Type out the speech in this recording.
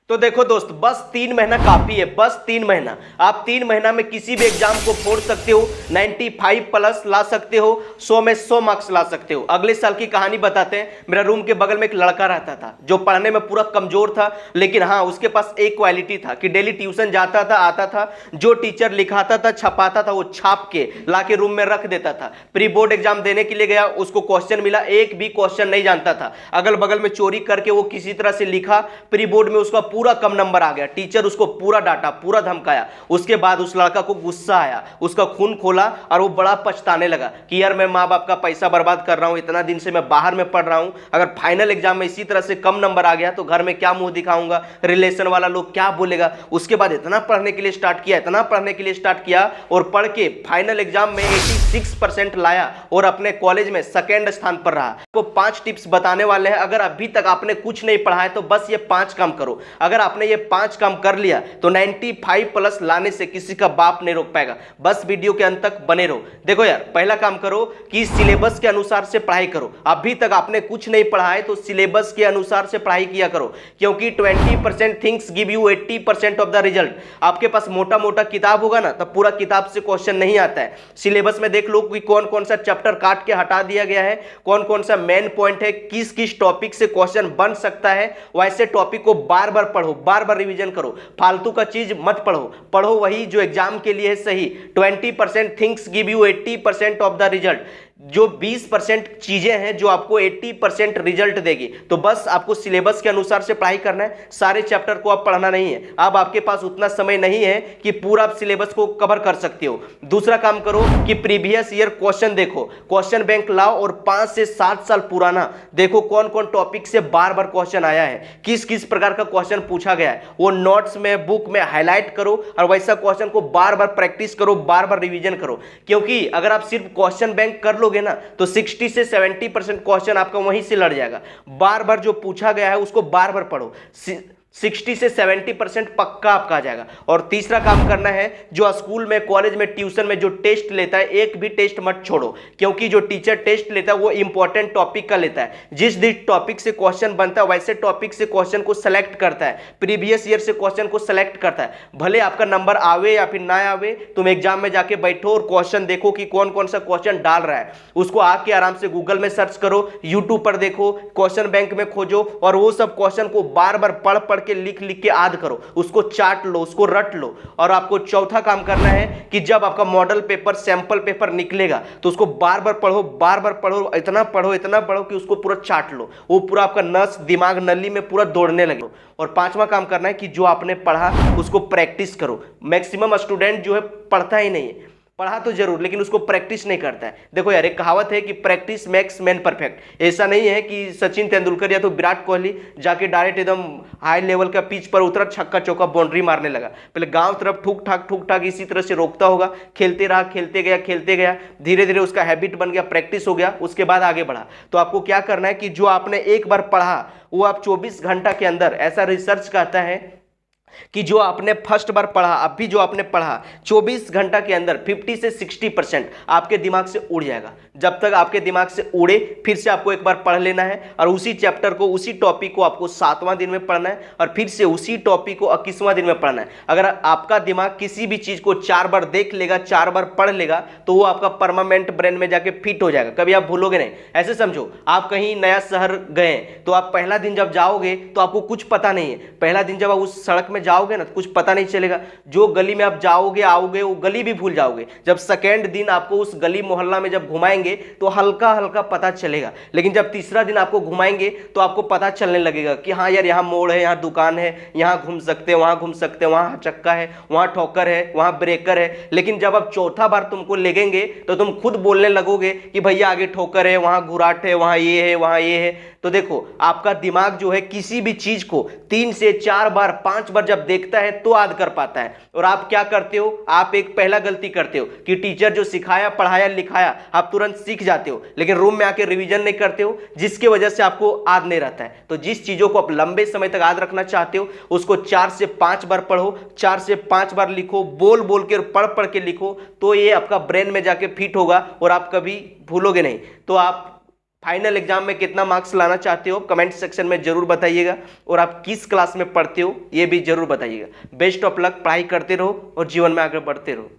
तो देखो दोस्त, बस 3 महीना काफी है, बस 3 महीना। आप 3 महीना में किसी भी एग्जाम को फोड़ सकते हो, 95 प्लस ला सकते हो, 100 में 100 मार्क्स ला सकते हो। अगले साल की कहानी बताते हैं। मेरा रूम के बगल में एक लड़का रहता था जो पढ़ने में पूरा कमजोर था, लेकिन हाँ उसके पास एक क्वालिटी था कि डेली ट्यूशन जाता था, आता था, जो टीचर लिखाता था छपाता था वो छाप के ला के रूम में रख देता था। प्री बोर्ड एग्जाम देने के लिए गया, उसको क्वेश्चन मिला, एक भी क्वेश्चन नहीं जानता था, अगल बगल में चोरी करके वो किसी तरह से लिखा, प्री बोर्ड में उसका पूरा कम नंबर आ गया। टीचर उसको पूरा डांटा, पूरा धमकाया। उसके बाद उस लड़का को गुस्सा आया, उसका खून खोला और वो बड़ा पछताने लगा कि यार मैं माँ बाप का पैसा बर्बाद कर रहा हूँ, इतना दिन से मैं बाहर में पढ़ रहा हूँ, अगर फाइनल एग्जाम में इसी तरह से कम नंबर आ गया तो घर में क्या मुंह दिखाऊंगा, रिलेशन वाला लोग क्या बोलेगा। उसके बाद इतना पढ़ने के लिए स्टार्ट किया, इतना पढ़ने के लिए स्टार्ट किया और पढ़ के फाइनल एग्जाम में 86% लाया और अपने कॉलेज में सेकेंड स्थान पर रहा। आपको 5 टिप्स बताने वाले हैं। अगर अभी तक आपने कुछ नहीं पढ़ा है तो बस ये 5 काम करो। अगर आपने ये 5 काम कर लिया तो 95 प्लस लाने से किसी का बाप नहीं रोक पाएगा। बस वीडियो के अंत तक बने रहो। देखो यार, पहला काम करो कि सिलेबस के अनुसार से पढ़ाई करो। अभी तक आपने कुछ नहीं पढ़ा है तो सिलेबस के अनुसार से पढ़ाई किया करो, क्योंकि 20% things give you 80% of the result. आपके पास मोटा मोटा किताब होगा ना, तब पूरा किताब से क्वेश्चन नहीं आता है। सिलेबस में देख लो कि कौन कौन सा चैप्टर काट के हटा दिया गया है, कौन कौन सा मेन पॉइंट है, किस किस टॉपिक से क्वेश्चन बन सकता है। वैसे टॉपिक को बार बार पढ़ो, बार बार रिवीजन करो, फालतू का चीज मत पढ़ो, पढ़ो वही जो एग्जाम के लिए है सही। 20% things give you 80% of the result. जो 20% चीजें हैं जो आपको 80% रिजल्ट देगी। तो बस आपको सिलेबस के अनुसार से पढ़ाई करना है, सारे चैप्टर को आप पढ़ना नहीं है। अब आपके पास उतना समय नहीं है कि पूरा आप सिलेबस को कवर कर सकते हो। दूसरा काम करो कि प्रीवियस ईयर क्वेश्चन देखो, क्वेश्चन बैंक लाओ और 5 से 7 साल पुराना देखो कौन कौन टॉपिक से बार बार क्वेश्चन आया है, किस किस प्रकार का क्वेश्चन पूछा गया है, वो नोट्स में बुक में हाईलाइट करो और वैसा क्वेश्चन को बार बार प्रैक्टिस करो, बार बार रिवीजन करो। क्योंकि अगर आप सिर्फ क्वेश्चन बैंक कर लोगे ना तो 60 से 70% क्वेश्चन आपका वहीं से लड़ जाएगा। बार बार जो पूछा गया है उसको बार बार पढ़ो, 60 से 70% पक्का आपका आ जाएगा। और तीसरा काम करना है, जो स्कूल में कॉलेज में ट्यूशन में जो टेस्ट लेता है, एक भी टेस्ट मत छोड़ो, क्योंकि जो टीचर टेस्ट लेता है वो इंपॉर्टेंट टॉपिक का लेता है। जिस टॉपिक से क्वेश्चन बनता है वैसे टॉपिक से क्वेश्चन को सेलेक्ट करता है, प्रीवियस ईयर से क्वेश्चन को सेलेक्ट करता है। भले आपका नंबर आवे या फिर ना आवे, तुम एग्जाम में जाके बैठो और क्वेश्चन देखो कि कौन कौन सा क्वेश्चन डाल रहा है, उसको आके आराम से गूगल में सर्च करो, यूट्यूब पर देखो, क्वेश्चन बैंक में खोजो और वो सब क्वेश्चन को बार बार पढ़ के लिख के याद करो, उसको चाट लो, उसको रट लो। और आपको चौथा काम करना है कि जब आपका मॉडल पेपर सैंपल पेपर निकलेगा तो उसको बार बार पढ़ो, बार बार पढ़ो, इतना पढ़ो कि उसको पूरा चाट लो, वो पूरा आपका नस दिमाग नली में पूरा दौड़ने लगे। और 5वां काम करना है कि जो आपने पढ़ा उसको प्रैक्टिस करो। मैक्सिमम स्टूडेंट जो है पढ़ता ही नहीं है, पढ़ा तो जरूर लेकिन उसको प्रैक्टिस नहीं करता है। देखो यार, एक कहावत है कि प्रैक्टिस मेक्स मैन परफेक्ट। ऐसा नहीं है कि सचिन तेंदुलकर या तो विराट कोहली जाके डायरेक्ट एकदम हाई लेवल का पिच पर उतरा, छक्का चौका बाउंड्री मारने लगा। पहले गांव तरफ ठुक ठाक इसी तरह से रोकता होगा, खेलते रहा, खेलते गया, धीरे धीरे उसका हैबिट बन गया, प्रैक्टिस हो गया, उसके बाद आगे बढ़ा। तो आपको क्या करना है कि जो आपने एक बार पढ़ा वो आप 24 घंटा के अंदर, ऐसा रिसर्च कहता है कि जो आपने फर्स्ट बार पढ़ा, अभी जो आपने पढ़ा 24 घंटा के अंदर 50 से 60% आपके दिमाग से उड़ जाएगा। जब तक आपके दिमाग से उड़े फिर से आपको एक बार पढ़ लेना है और उसी चैप्टर को, उसी टॉपिक को आपको 7वां दिन में पढ़ना है और फिर से उसी टॉपिक को 21वां दिन में पढ़ना है। अगर आपका दिमाग किसी भी चीज को 4 बार देख लेगा, 4 बार पढ़ लेगा तो वो आपका परमानेंट ब्रेन में जाके फिट हो जाएगा, कभी आप भूलोगे नहीं। ऐसे समझो, आप कहीं नया शहर गए तो आप पहला दिन जब जाओगे तो आपको कुछ पता नहीं है, पहला दिन जब आप उस सड़क में जाओगे ना तो कुछ पता नहीं चलेगा, जो गली में आप जाओगे आओगे वो गली भी भूल जाओगे। जब सेकेंड दिन आपको उस गली मोहल्ला में जब घुमाएंगे तो हल्का हल्का पता चलेगा, लेकिन जब तीसरा दिन आपको घुमाएंगे तो आपको पता चलने लगेगा कि हाँ यार यहाँ मोड़ है, यहाँ दुकान है, यहाँ घूम सकते हैं, वहाँ घूम सकते हैं, वहाँ चक्का है, वहाँ ठोकर है, वहाँ ब्रेकर है। लेकिन जब आप चौथा बार तुमको लेगेंगे तो तुम खुद बोलने लगोगे कि भैया आगे ठोकर है, वहाँ घुराट है, वहाँ ये है, वहाँ ये है। तो देखो, आपका दिमाग जो है किसी भी चीज को 3 से 4 बार 5 बार जब देखता है तो याद कर पाता है। और आप क्या करते हो, आप एक पहला गलती करते हो कि टीचर जो सिखाया, पढ़ाया, लिखाया आप तुरंत सीख जाते हो, लेकिन रूम में आके रिवीजन नहीं करते हो, जिसकी वजह से आपको याद नहीं रहता है। तो जिस चीजों को आप लंबे समय तक याद रखना चाहते हो उसको 4 से 5 बार पढ़ो, 4 से 5 बार लिखो, बोल बोल के पढ़ के लिखो, तो ये आपका ब्रेन में जाके फिट होगा और आप कभी भूलोगे नहीं। तो आप फाइनल एग्जाम में कितना मार्क्स लाना चाहते हो कमेंट सेक्शन में जरूर बताइएगा, और आप किस क्लास में पढ़ते हो ये भी जरूर बताइएगा। बेस्ट ऑफ लक, पढ़ाई करते रहो और जीवन में आगे बढ़ते रहो।